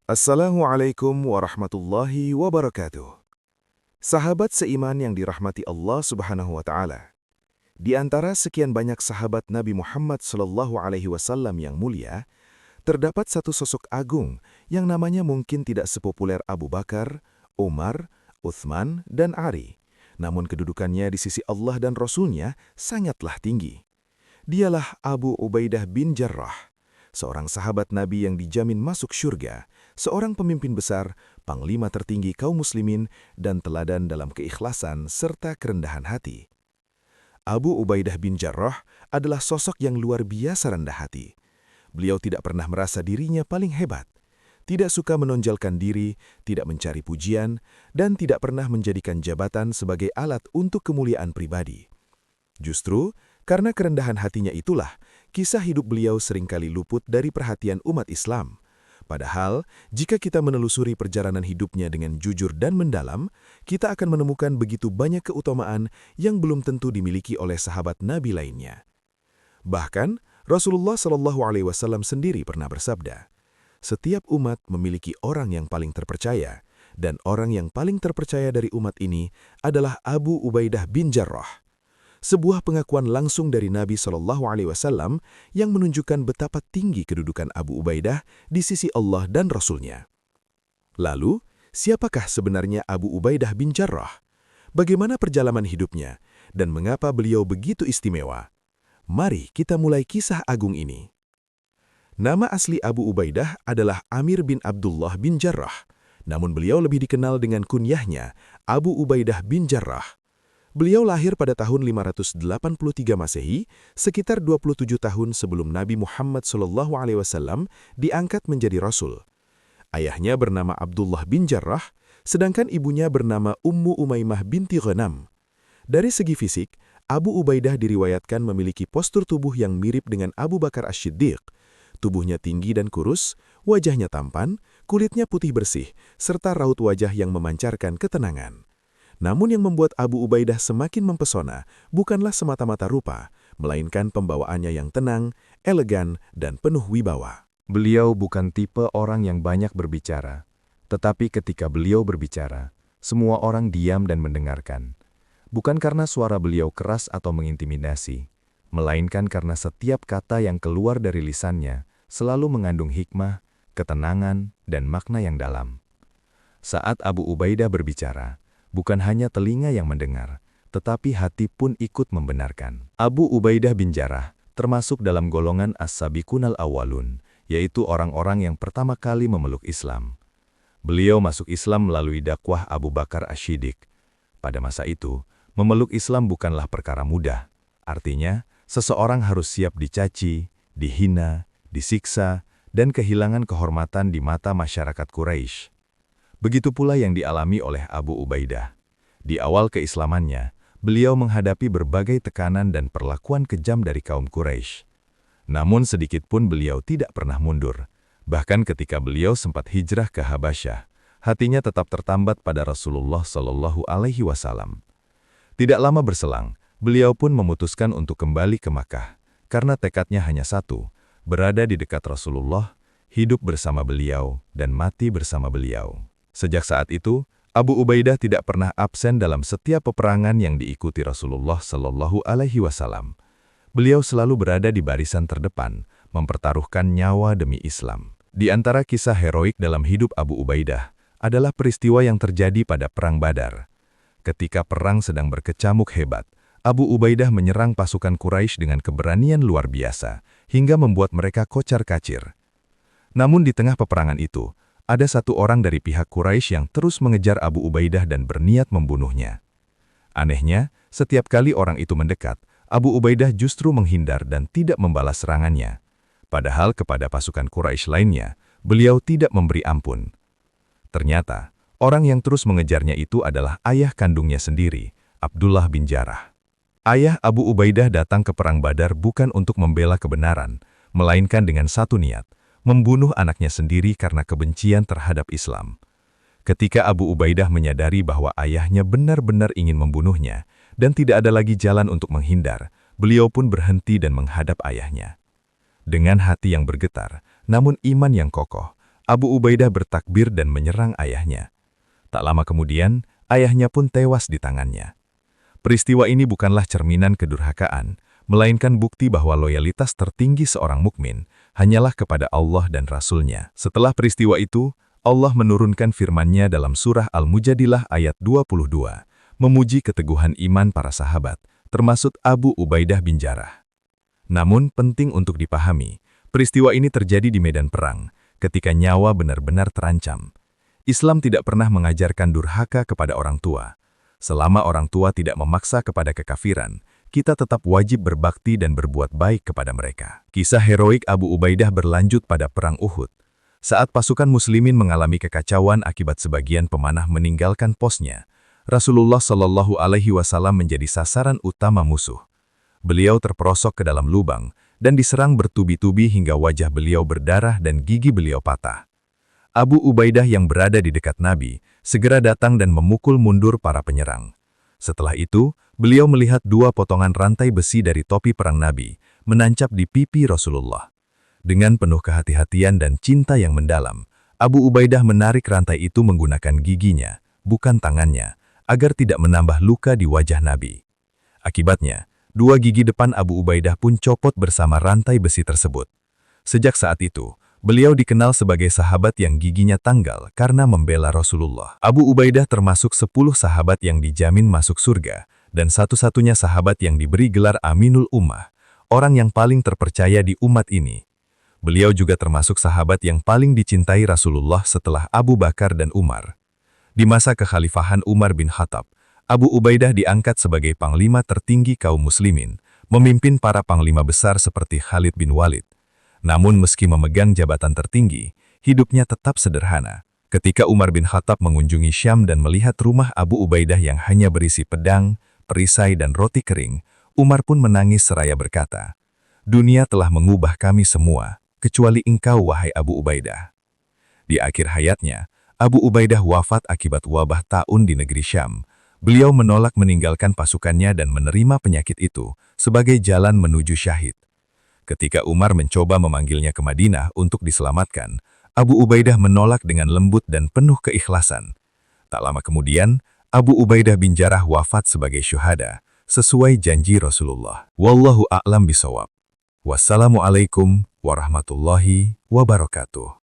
Assalamualaikum warahmatullahi wabarakatuh. Sahabat seiman yang dirahmati Allah Subhanahu wa taala. Di antara sekian banyak sahabat Nabi Muhammad sallallahu alaihi wasallam yang mulia, terdapat satu sosok agung yang namanya mungkin tidak sepopuler Abu Bakar, Umar, Uthman, dan Ali. Namun kedudukannya di sisi Allah dan Rasul-Nya sangatlah tinggi. Dialah Abu Ubaidah bin Jarrah, seorang sahabat Nabi yang dijamin masuk syurga, seorang pemimpin besar, panglima tertinggi kaum muslimin, dan teladan dalam keikhlasan serta kerendahan hati. Abu Ubaidah bin Jarrah adalah sosok yang luar biasa rendah hati. Beliau tidak pernah merasa dirinya paling hebat, tidak suka menonjolkan diri, tidak mencari pujian, dan tidak pernah menjadikan jabatan sebagai alat untuk kemuliaan pribadi. Justru, karena kerendahan hatinya itulah, kisah hidup beliau seringkali luput dari perhatian umat Islam. Padahal, jika kita menelusuri perjalanan hidupnya dengan jujur dan mendalam, kita akan menemukan begitu banyak keutamaan yang belum tentu dimiliki oleh sahabat Nabi lainnya. Bahkan, Rasulullah SAW sendiri pernah bersabda, "Setiap umat memiliki orang yang paling terpercaya, dan orang yang paling terpercaya dari umat ini adalah Abu Ubaidah bin Jarrah." Sebuah pengakuan langsung dari Nabi SAW yang menunjukkan betapa tinggi kedudukan Abu Ubaidah di sisi Allah dan Rasul-Nya. Lalu, siapakah sebenarnya Abu Ubaidah bin Jarrah? Bagaimana perjalanan hidupnya? Dan mengapa beliau begitu istimewa? Mari kita mulai kisah agung ini. Nama asli Abu Ubaidah adalah Amir bin Abdullah bin Jarrah, namun beliau lebih dikenal dengan kunyahnya Abu Ubaidah bin Jarrah. Beliau lahir pada tahun 583 Masehi, sekitar 27 tahun sebelum Nabi Muhammad SAW diangkat menjadi Rasul. Ayahnya bernama Abdullah bin Jarrah, sedangkan ibunya bernama Ummu Umaymah binti Ghanam. Dari segi fisik, Abu Ubaidah diriwayatkan memiliki postur tubuh yang mirip dengan Abu Bakar Asy-Siddiq. Tubuhnya tinggi dan kurus, wajahnya tampan, kulitnya putih bersih, serta raut wajah yang memancarkan ketenangan. Namun yang membuat Abu Ubaidah semakin mempesona bukanlah semata-mata rupa, melainkan pembawaannya yang tenang, elegan, dan penuh wibawa. Beliau bukan tipe orang yang banyak berbicara, tetapi ketika beliau berbicara, semua orang diam dan mendengarkan. Bukan karena suara beliau keras atau mengintimidasi, melainkan karena setiap kata yang keluar dari lisannya selalu mengandung hikmah, ketenangan, dan makna yang dalam. Saat Abu Ubaidah berbicara, bukan hanya telinga yang mendengar, tetapi hati pun ikut membenarkan. Abu Ubaidah bin Jarrah termasuk dalam golongan As-Sabiqunal Awwalun, yaitu orang-orang yang pertama kali memeluk Islam. Beliau masuk Islam melalui dakwah Abu Bakar Asy-Siddiq. Pada masa itu, memeluk Islam bukanlah perkara mudah. Artinya, seseorang harus siap dicaci, dihina, disiksa, dan kehilangan kehormatan di mata masyarakat Quraisy. Begitu pula yang dialami oleh Abu Ubaidah. Di awal keislamannya, beliau menghadapi berbagai tekanan dan perlakuan kejam dari kaum Quraisy. Namun sedikit pun beliau tidak pernah mundur. Bahkan ketika beliau sempat hijrah ke Habasyah, hatinya tetap tertambat pada Rasulullah SAW. Tidak lama berselang, beliau pun memutuskan untuk kembali ke Makkah, karena tekadnya hanya satu, berada di dekat Rasulullah, hidup bersama beliau, dan mati bersama beliau. Sejak saat itu, Abu Ubaidah tidak pernah absen dalam setiap peperangan yang diikuti Rasulullah SAW. Beliau selalu berada di barisan terdepan, mempertaruhkan nyawa demi Islam. Di antara kisah heroik dalam hidup Abu Ubaidah adalah peristiwa yang terjadi pada Perang Badar. Ketika perang sedang berkecamuk hebat, Abu Ubaidah menyerang pasukan Quraisy dengan keberanian luar biasa, hingga membuat mereka kocar-kacir. Namun di tengah peperangan itu, ada satu orang dari pihak Quraisy yang terus mengejar Abu Ubaidah dan berniat membunuhnya. Anehnya, setiap kali orang itu mendekat, Abu Ubaidah justru menghindar dan tidak membalas serangannya. Padahal kepada pasukan Quraisy lainnya, beliau tidak memberi ampun. Ternyata, orang yang terus mengejarnya itu adalah ayah kandungnya sendiri, Abdullah bin Jarrah. Ayah Abu Ubaidah datang ke Perang Badar bukan untuk membela kebenaran, melainkan dengan satu niat, membunuh anaknya sendiri karena kebencian terhadap Islam. Ketika Abu Ubaidah menyadari bahwa ayahnya benar-benar ingin membunuhnya dan tidak ada lagi jalan untuk menghindar, beliau pun berhenti dan menghadap ayahnya. Dengan hati yang bergetar, namun iman yang kokoh, Abu Ubaidah bertakbir dan menyerang ayahnya. Tak lama kemudian, ayahnya pun tewas di tangannya. Peristiwa ini bukanlah cerminan kedurhakaan, melainkan bukti bahwa loyalitas tertinggi seorang mukmin hanyalah kepada Allah dan Rasul-Nya. Setelah peristiwa itu, Allah menurunkan firman-Nya dalam surah Al-Mujadilah ayat 22, memuji keteguhan iman para sahabat, termasuk Abu Ubaidah bin Jarrah. Namun penting untuk dipahami, peristiwa ini terjadi di medan perang, ketika nyawa benar-benar terancam. Islam tidak pernah mengajarkan durhaka kepada orang tua. Selama orang tua tidak memaksa kepada kekafiran, kita tetap wajib berbakti dan berbuat baik kepada mereka. Kisah heroik Abu Ubaidah berlanjut pada Perang Uhud. Saat pasukan muslimin mengalami kekacauan akibat sebagian pemanah meninggalkan posnya, Rasulullah Shallallahu Alaihi Wasallam menjadi sasaran utama musuh. Beliau terperosok ke dalam lubang dan diserang bertubi-tubi hingga wajah beliau berdarah dan gigi beliau patah. Abu Ubaidah yang berada di dekat Nabi segera datang dan memukul mundur para penyerang. Setelah itu, beliau melihat dua potongan rantai besi dari topi perang Nabi menancap di pipi Rasulullah. Dengan penuh kehati-hatian dan cinta yang mendalam, Abu Ubaidah menarik rantai itu menggunakan giginya, bukan tangannya, agar tidak menambah luka di wajah Nabi. Akibatnya, dua gigi depan Abu Ubaidah pun copot bersama rantai besi tersebut. Sejak saat itu, beliau dikenal sebagai sahabat yang giginya tanggal karena membela Rasulullah. Abu Ubaidah termasuk 10 sahabat yang dijamin masuk surga, dan satu-satunya sahabat yang diberi gelar Aminul Ummah, orang yang paling terpercaya di umat ini. Beliau juga termasuk sahabat yang paling dicintai Rasulullah setelah Abu Bakar dan Umar. Di masa kekhalifahan Umar bin Khattab, Abu Ubaidah diangkat sebagai panglima tertinggi kaum muslimin, memimpin para panglima besar seperti Khalid bin Walid. Namun meski memegang jabatan tertinggi, hidupnya tetap sederhana. Ketika Umar bin Khattab mengunjungi Syam dan melihat rumah Abu Ubaidah yang hanya berisi pedang, perisai dan roti kering, Umar pun menangis seraya berkata, "Dunia telah mengubah kami semua, kecuali engkau wahai Abu Ubaidah." Di akhir hayatnya, Abu Ubaidah wafat akibat wabah taun di negeri Syam. Beliau menolak meninggalkan pasukannya dan menerima penyakit itu sebagai jalan menuju syahid. Ketika Umar mencoba memanggilnya ke Madinah untuk diselamatkan, Abu Ubaidah menolak dengan lembut dan penuh keikhlasan. Tak lama kemudian, Abu Ubaidah bin Jarrah wafat sebagai syuhada, sesuai janji Rasulullah. Wallahu a'lam bishawab. Wassalamualaikum warahmatullahi wabarakatuh.